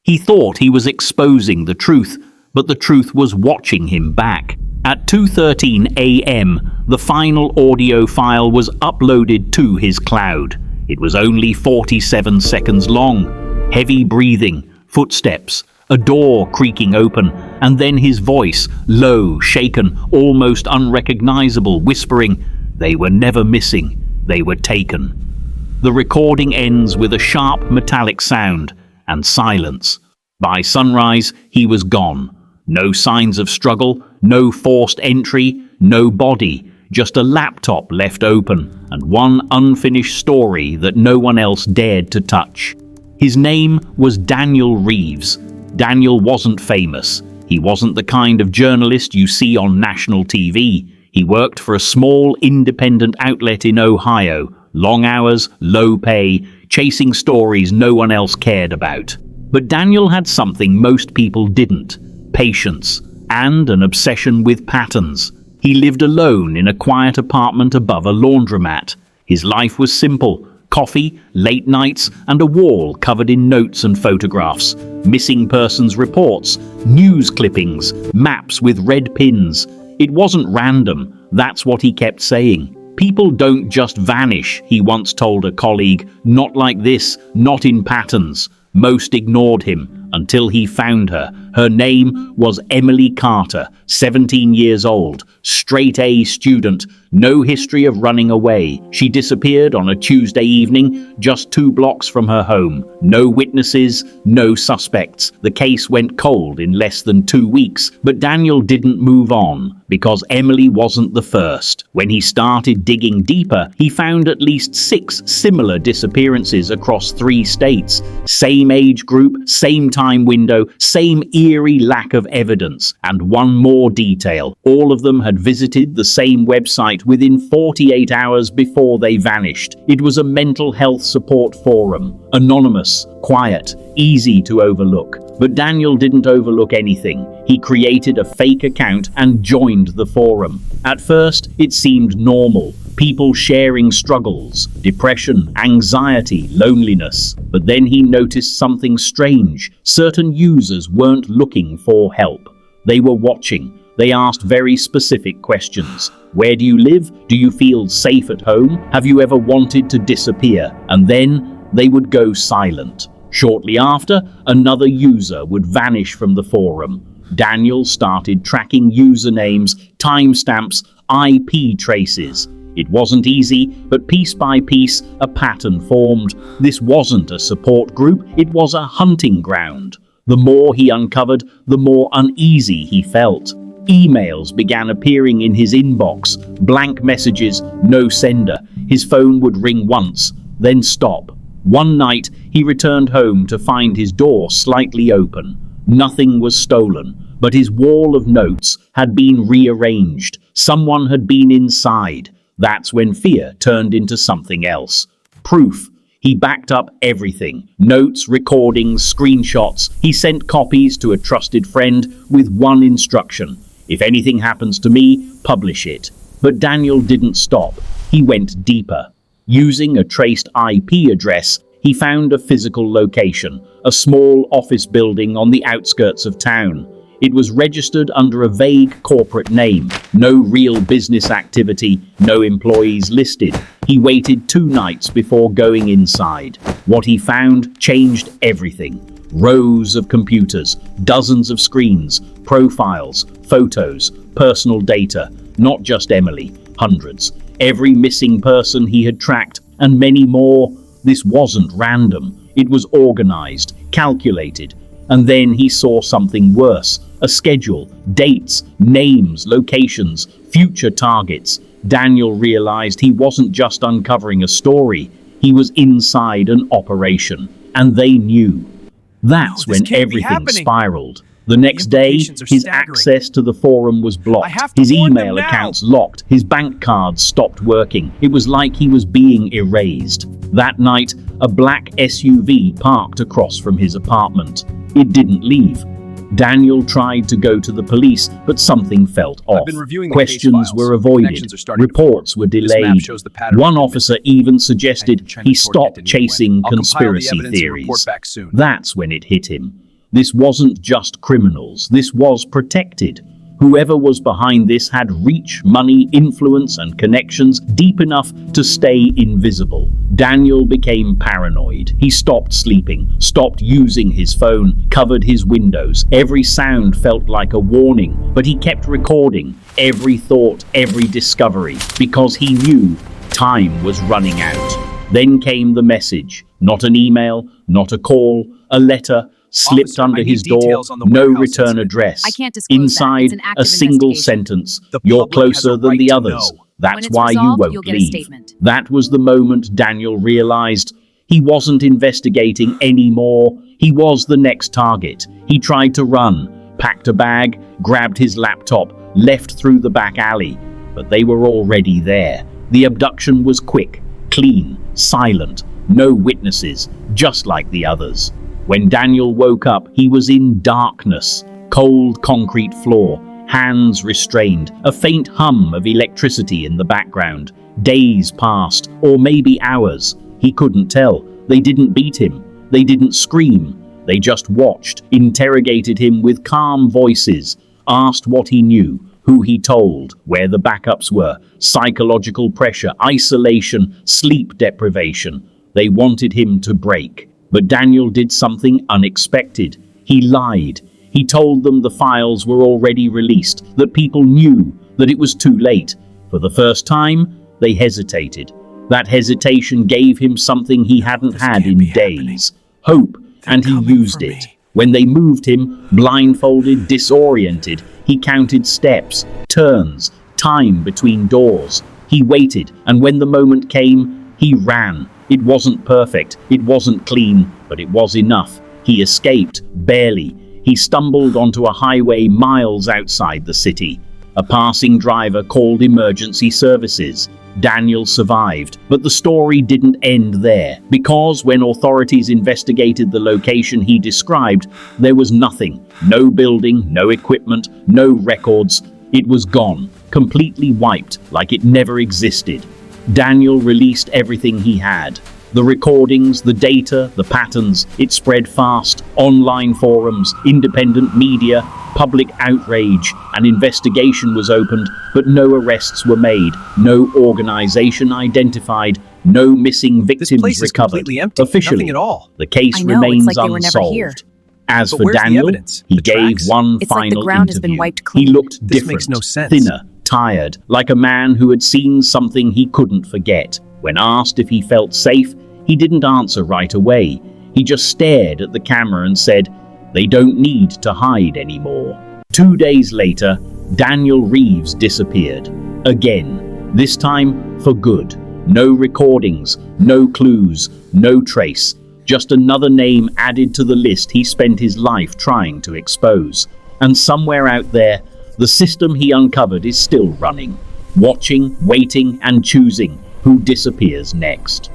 He thought he was exposing the truth, but the truth was watching him back. At 2:13 a.m., the final audio file was uploaded to his cloud. It was only 47 seconds long. Heavy breathing, footsteps, a door creaking open, and then his voice, low, shaken, almost unrecognizable, whispering, "They were never missing, they were taken." The recording ends with a sharp metallic sound and silence. By sunrise, he was gone. No signs of struggle, no forced entry, no body, just a laptop left open and one unfinished story that no one else dared to touch. His name was Daniel Reeves. Daniel wasn't famous. He wasn't the kind of journalist you see on national TV. He worked for a small independent outlet in Ohio. Long hours, low pay, chasing stories no one else cared about. But Daniel had something most people didn't: patience and an obsession with patterns. He lived alone in a quiet apartment above a laundromat. His life was simple: coffee, late nights, and a wall covered in notes and photographs, missing persons reports, news clippings, maps with red pins. It wasn't random, that's what he kept saying. "People don't just vanish," he once told a colleague. "Not like this, not in patterns." Most ignored him until he found her. Her name was Emily Carter, 17 years old, straight A student, no history of running away. She disappeared on a Tuesday evening, just 2 blocks from her home. No witnesses, no suspects. The case went cold in less than 2 weeks, but Daniel didn't move on because Emily wasn't the first. When he started digging deeper, he found at least 6 similar disappearances across 3 states. Same age group, same time window, same eerie lack of evidence, and one more detail. All of them had visited the same website within 48 hours before they vanished. It was a mental health support forum. Anonymous, quiet, easy to overlook. But Daniel didn't overlook anything. He created a fake account and joined the forum. At first, it seemed normal. People sharing struggles, depression, anxiety, loneliness. But then he noticed something strange. Certain users weren't looking for help. They were watching. They asked very specific questions. Where do you live? Do you feel safe at home? Have you ever wanted to disappear? And then they would go silent. Shortly after, another user would vanish from the forum. Daniel started tracking usernames, timestamps, IP traces. It wasn't easy, but piece by piece, a pattern formed. This wasn't a support group, it was a hunting ground. The more he uncovered, the more uneasy he felt. Emails began appearing in his inbox, blank messages, no sender. His phone would ring once, then stop. One night, he returned home to find his door slightly open. Nothing was stolen, but his wall of notes had been rearranged. Someone had been inside. That's when fear turned into something else. Proof. He backed up everything. Notes, recordings, screenshots. He sent copies to a trusted friend with one instruction: if anything happens to me, publish it. But Daniel didn't stop. He went deeper. Using a traced IP address, he found a physical location, a small office building on the outskirts of town. It was registered under a vague corporate name. No real business activity, no employees listed. He waited 2 nights before going inside. What he found changed everything. Rows of computers, dozens of screens, profiles, photos, personal data. Not just Emily, hundreds. Every missing person he had tracked, and many more. This wasn't random. It was organized, calculated. And then he saw something worse. A schedule, dates, names, locations, future targets. Daniel realized he wasn't just uncovering a story. He was inside an operation. And they knew. That's when everything spiraled. The next day, his access to the forum was blocked. His email accounts locked. His bank cards stopped working. It was like he was being erased. That night, a black SUV parked across from his apartment. It didn't leave. Daniel tried to go to the police, but something felt off. Questions were avoided. Reports were delayed. One officer even suggested he stop chasing conspiracy theories. That's when it hit him. This wasn't just criminals, this was protected. Whoever was behind this had reach, money, influence, and connections deep enough to stay invisible. Daniel became paranoid. He stopped sleeping, stopped using his phone, covered his windows. Every sound felt like a warning, but he kept recording every thought, every discovery, because he knew time was running out. Then came the message. Not an email, not a call, a letter, slipped Officer, under I need his door, details on the no warehouse return incident. address. I can't disclose that. Inside, It's an active a single investigation. sentence. The You're public has closer a than right the to others. know. That's When it's why you resolved, won't you'll get a leave. statement. That was the moment Daniel realized he wasn't investigating anymore. He was the next target. He tried to run, packed a bag, grabbed his laptop, left through the back alley. But they were already there. The abduction was quick, clean, silent, no witnesses, just like the others. When Daniel woke up, he was in darkness, cold concrete floor, hands restrained, a faint hum of electricity in the background. Days passed, or maybe hours. He couldn't tell. They didn't beat him. They didn't scream. They just watched, interrogated him with calm voices, asked what he knew, who he told, where the backups were, psychological pressure, isolation, sleep deprivation. They wanted him to break. But Daniel did something unexpected. He lied. He told them the files were already released, that people knew, that it was too late. For the first time, they hesitated. That hesitation gave him something he hadn't had in days. Hope, and he used it. When they moved him, blindfolded, disoriented, he counted steps, turns, time between doors. He waited, and when the moment came, he ran. It wasn't perfect, it wasn't clean, but it was enough. He escaped, barely. He stumbled onto a highway miles outside the city. A passing driver called emergency services. Daniel survived, but the story didn't end there, because when authorities investigated the location he described, there was nothing. No building, no equipment, no records. It was gone, completely wiped, like it never existed. Daniel released everything he had. The recordings, the data, the patterns. It spread fast. Online forums, independent media, public outrage. An investigation was opened, but no arrests were made. No organization identified. No missing This victims place is recovered. completely empty. Officially, Nothing at all. the case I know, it's remains like they were never unsolved. here. As But for where's the Daniel, evidence? he The gave tracks? one It's like the final ground has been interview. wiped He clean. looked This different, makes no sense. thinner, tired, like a man who had seen something he couldn't forget. When asked if he felt safe, he didn't answer right away. He just stared at the camera and said, "They don't need to hide anymore." 2 days later, Daniel Reeves disappeared. Again, this time for good. No recordings, no clues, no trace. Just another name added to the list he spent his life trying to expose. And somewhere out there, the system he uncovered is still running, watching, waiting, and choosing who disappears next.